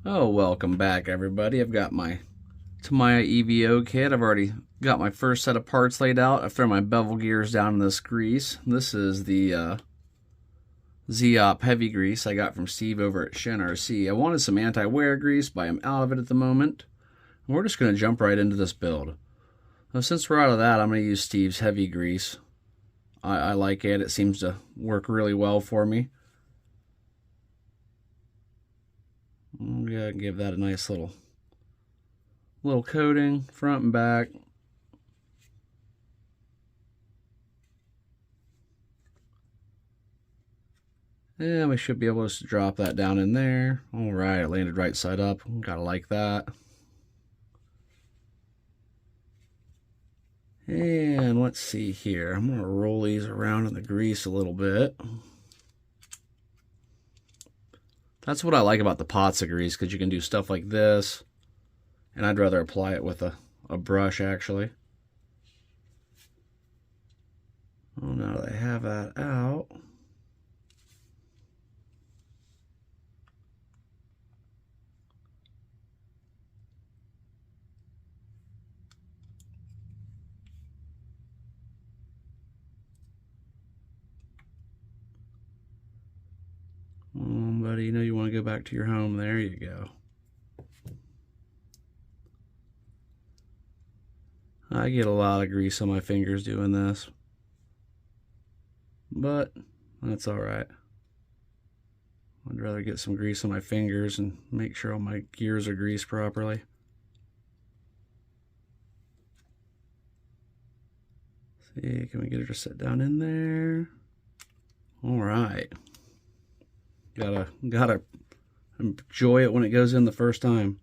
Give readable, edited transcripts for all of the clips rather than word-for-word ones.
Oh, welcome back, everybody. I've got my Tamiya Evo kit. I've already got my first set of parts laid out. I've thrown my bevel gears down in this grease. This is the Z-Op heavy grease I got from Steve over at Shen RC. I wanted some anti-wear grease, but I'm out of it at the moment. And we're just going to jump right into this build. Now, since we're out of that, I'm going to use Steve's heavy grease. I like it. It seems to work really well for me. I'm going to give that a nice little coating, front and back. And we should be able to drop that down in there. All right, it landed right side up. Gotta like that. And let's see here. I'm gonna roll these around in the grease a little bit. That's what I like about the pots of grease, because you can do stuff like this. And I'd rather apply it with a brush, actually. Oh, now that I have that out. Buddy, you know you want to go back to your home. There you go. I get a lot of grease on my fingers doing this, but that's all right. I'd rather get some grease on my fingers and make sure all my gears are greased properly. See, can we get her to sit down in there? All right. Gotta enjoy it when it goes in the first time.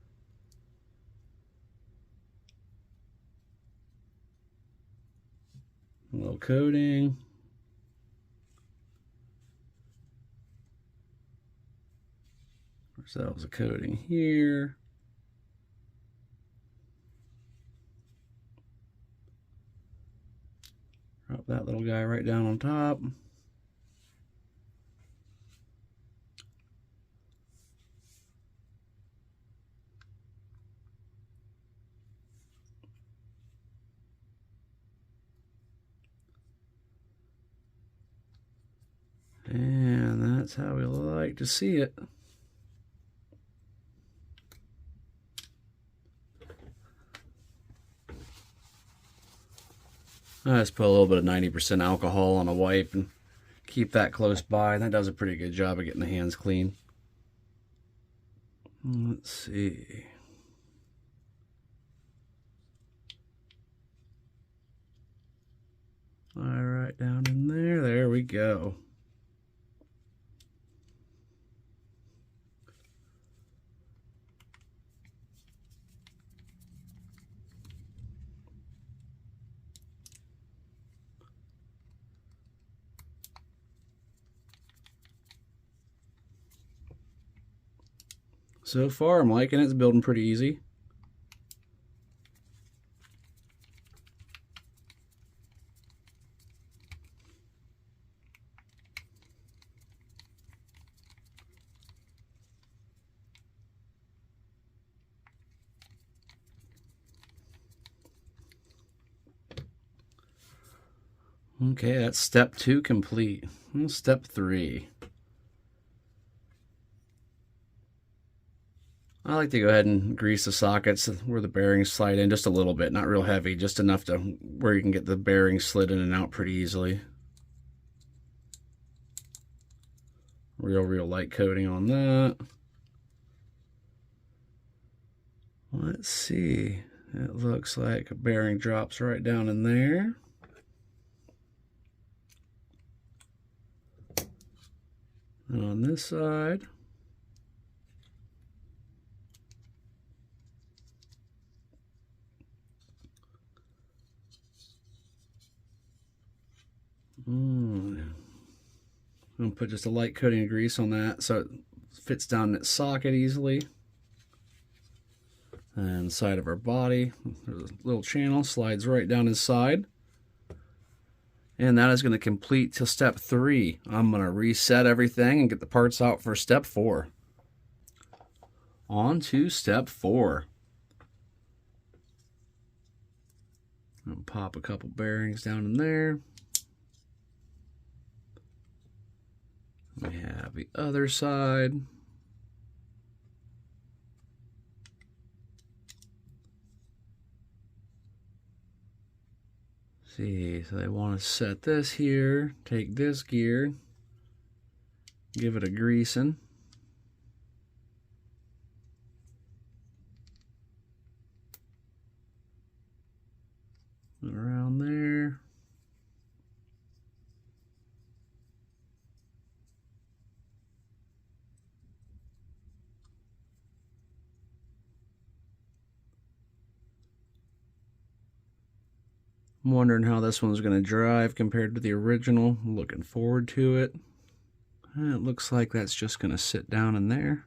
A little coating. Ourselves a coating here. Drop that little guy right down on top. And that's how we like to see it. I just put a little bit of 90% alcohol on a wipe and keep that close by. That does a pretty good job of getting the hands clean. Let's see. All right, down in there. There we go. So far, I'm liking it. It's building pretty easy. Okay, that's step 2 complete. Step 3. I like to go ahead and grease the sockets where the bearings slide in just a little bit, not real heavy, just enough to where you can get the bearings slid in and out pretty easily. Real light coating on that. Let's see. It looks like a bearing drops right down in there. And on this side, I'm going to put just a light coating of grease on that so it fits down in its socket easily. And side of our body, there's a little channel, slides right down inside. And that is going to complete to step 3. I'm going to reset everything and get the parts out for step 4. On to step 4. I'll pop a couple bearings down in there. We have the other side. See, so they want to set this here, take this gear, give it a greasing. Around there. I'm wondering how this one's going to drive compared to the original. I'm looking forward to it. It looks like that's just going to sit down in there.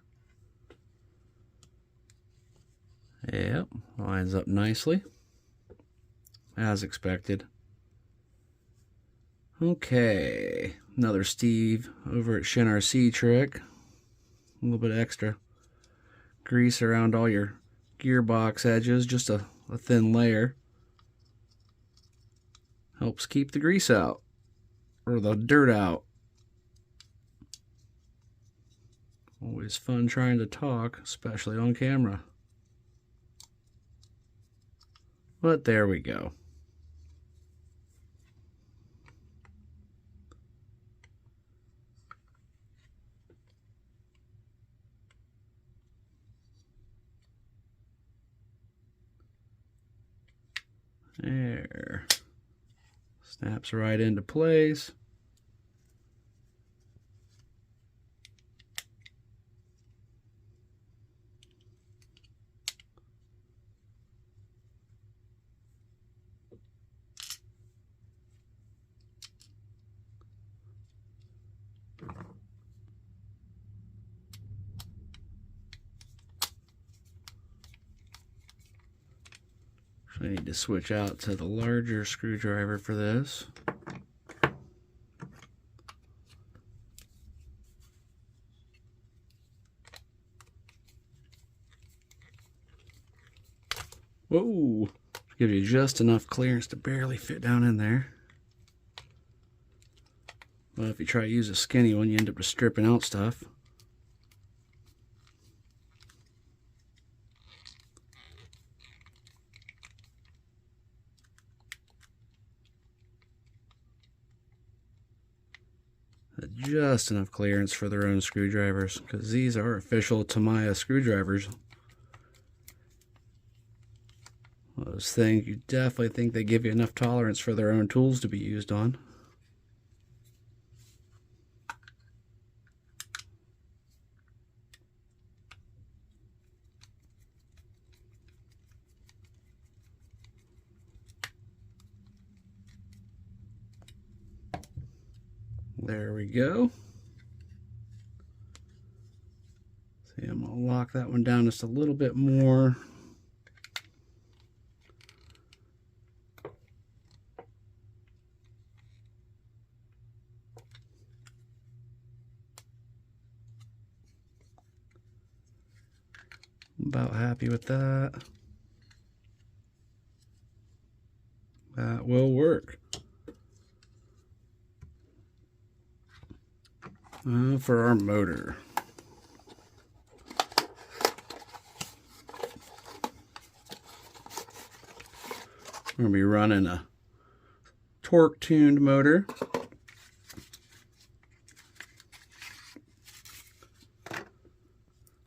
Yep, lines up nicely, as expected. Okay, another Steve over at Shin RC trick. A little bit extra grease around all your gearbox edges, just a thin layer. Helps keep the grease out, or the dirt out. Always fun trying to talk, especially on camera. But there we go. There. Snaps right into place. I need to switch out to the larger screwdriver for this. Whoa! Give you just enough clearance to barely fit down in there. But if you try to use a skinny one, you end up just stripping out stuff. Just enough clearance for their own screwdrivers, because these are official Tamiya screwdrivers. Those things, you definitely think they give you enough tolerance for their own tools to be used on. There we go. See, I'm going to lock that one down just a little bit more. About happy with that. That will work. For our motor. We're going to be running a torque tuned motor.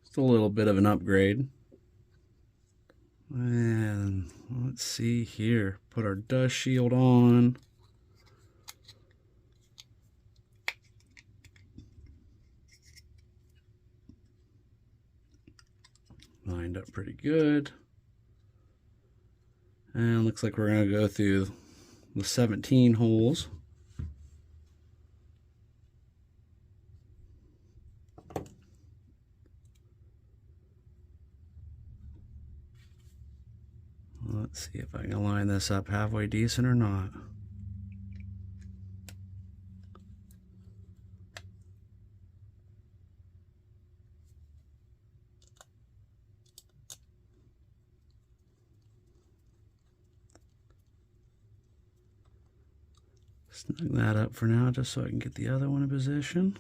It's a little bit of an upgrade. And let's see here. Put our dust shield on. Lined up pretty good. And looks like we're going to go through the 17 holes. Let's see if I can line this up halfway decent or not. Snug that up for now just so I can get the other one in position.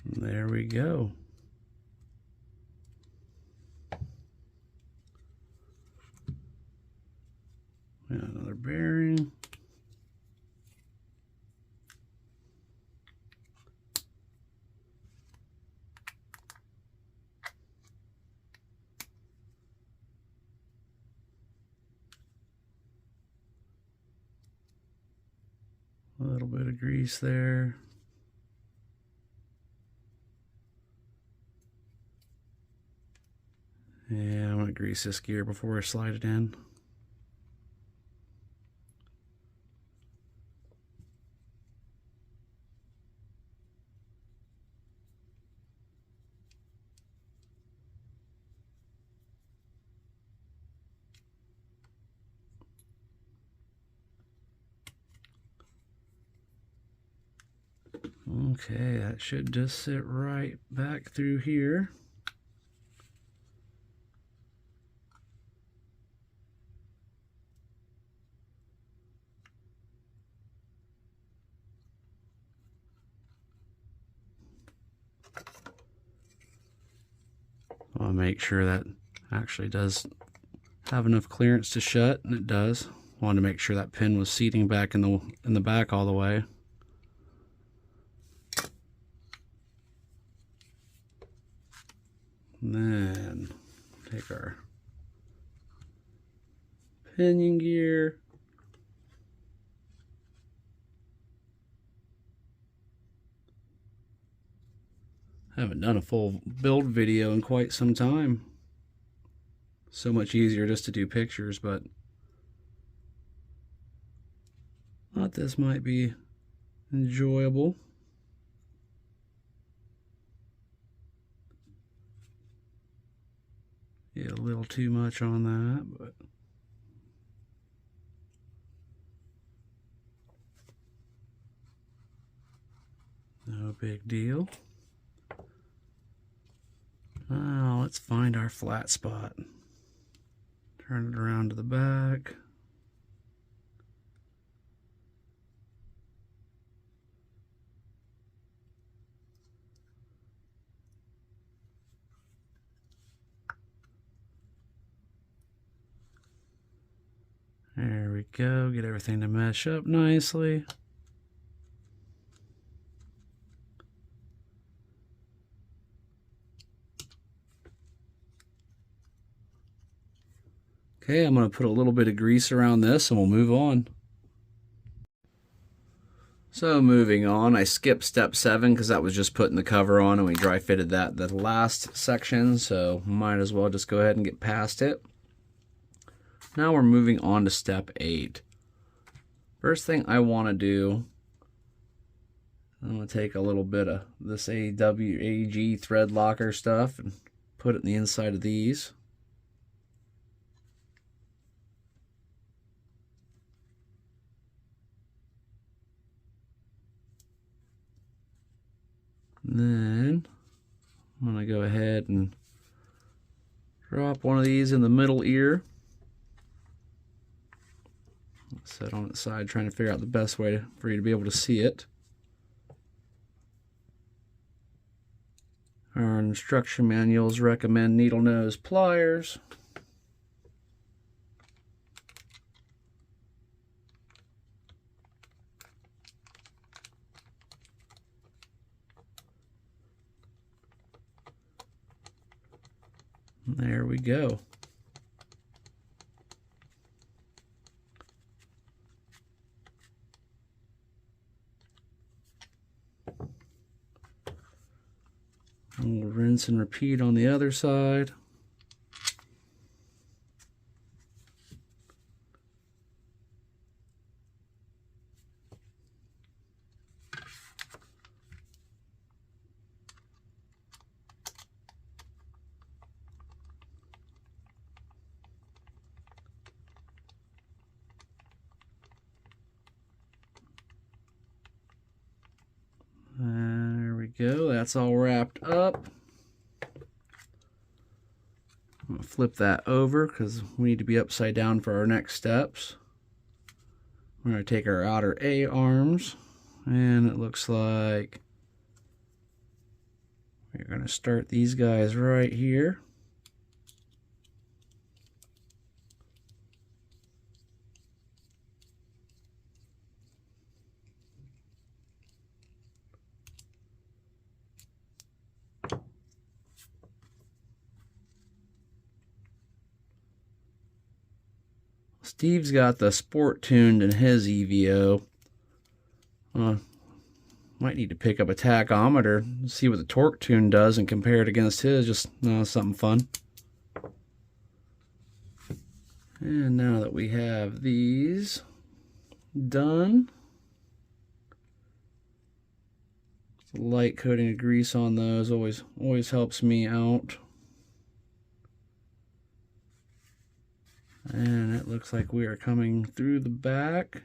And there we go. Got another bearing. A little bit of grease there. Yeah, I'm going to grease this gear before I slide it in. Okay, that should just sit right back through here. I'll make sure that actually does have enough clearance to shut, and it does. Wanted to make sure that pin was seating back in the back all the way. And then take our pinion gear. I haven't done a full build video in quite some time. So much easier just to do pictures, but thought this might be enjoyable. Yeah, a little too much on that, but no big deal. Now let's find our flat spot. Turn it around to the back. There we go. Get everything to mesh up nicely. Okay, I'm going to put a little bit of grease around this and we'll move on. So moving on, I skipped step 7 because that was just putting the cover on and we dry fitted that the last section, so might as well just go ahead and get past it. Now we're moving on to step 8. First thing I want to do, I'm going to take a little bit of this AWAG thread locker stuff and put it in the inside of these. And then I'm going to go ahead and drop one of these in the middle ear. Set on its side, trying to figure out the best way for you to be able to see it. Our instruction manuals recommend needle nose pliers. There we go. And we'll rinse and repeat on the other side. go. That's all wrapped up. I'm going to flip that over because we need to be upside down for our next steps. We're going to take our outer A arms, and it looks like we're going to start these guys right here. Steve's got the sport tuned in his EVO. Might need to pick up a tachometer, see what the torque tune does, and compare it against his. Just something fun. And now that we have these done, light coating of grease on those always helps me out. And it looks like we are coming through the back.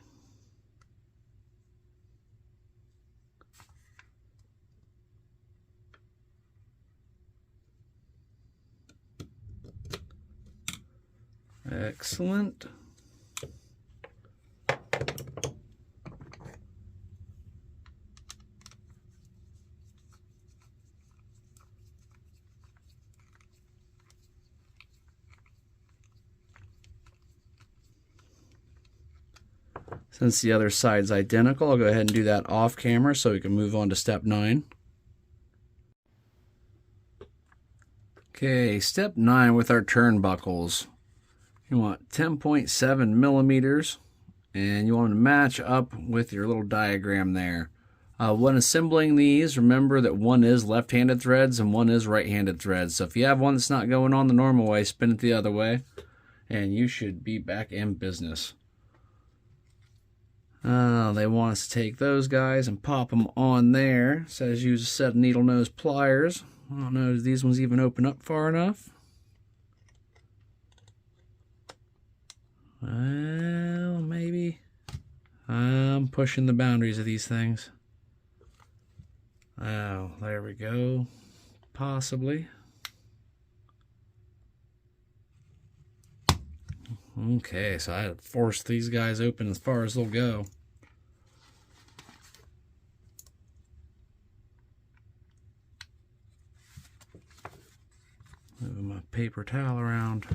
Excellent. Since the other side's identical, I'll go ahead and do that off camera so we can move on to step 9. Okay, step 9 with our turnbuckles. You want 10.7 millimeters, and you want them to match up with your little diagram there. When assembling these, remember that one is left-handed threads and one is right-handed threads. So if you have one that's not going on the normal way, spin it the other way, and you should be back in business. They want us to take those guys and pop them on there. It says use a set of needle nose pliers. I don't know, do these ones even open up far enough? Well, maybe. I'm pushing the boundaries of these things. Oh, there we go. Possibly. Okay, so I had to force these guys open as far as they'll go. Moving my paper towel around.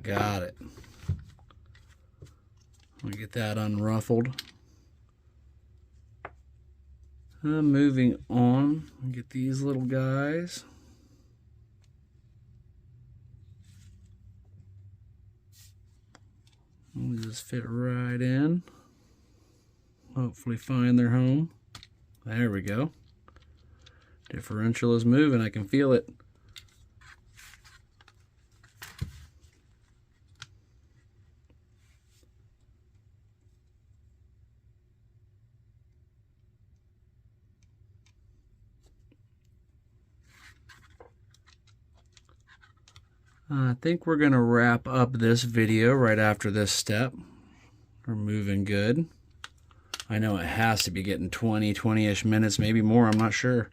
Got it. Let me get that unruffled. Moving on, get these little guys. We'll just fit right in. Hopefully find their home. There we go. Differential is moving, I can feel it. I think we're going to wrap up this video right after this step. We're moving good. I know it has to be getting 20-ish minutes, maybe more, I'm not sure.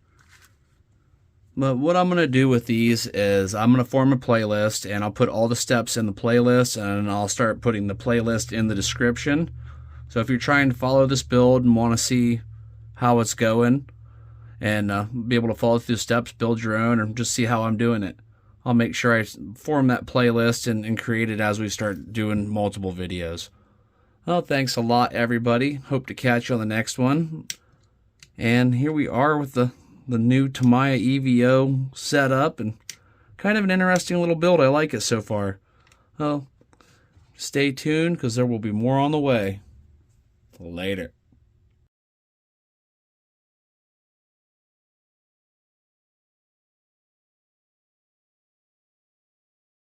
But what I'm going to do with these is I'm going to form a playlist, and I'll put all the steps in the playlist, and I'll start putting the playlist in the description. So if you're trying to follow this build and want to see how it's going, and be able to follow through the steps, build your own, or just see how I'm doing it, I'll make sure I form that playlist and create it as we start doing multiple videos. Well, thanks a lot, everybody. Hope to catch you on the next one. And here we are with the new Tamiya EVO setup, and kind of an interesting little build. I like it so far. Well, stay tuned because there will be more on the way. Later.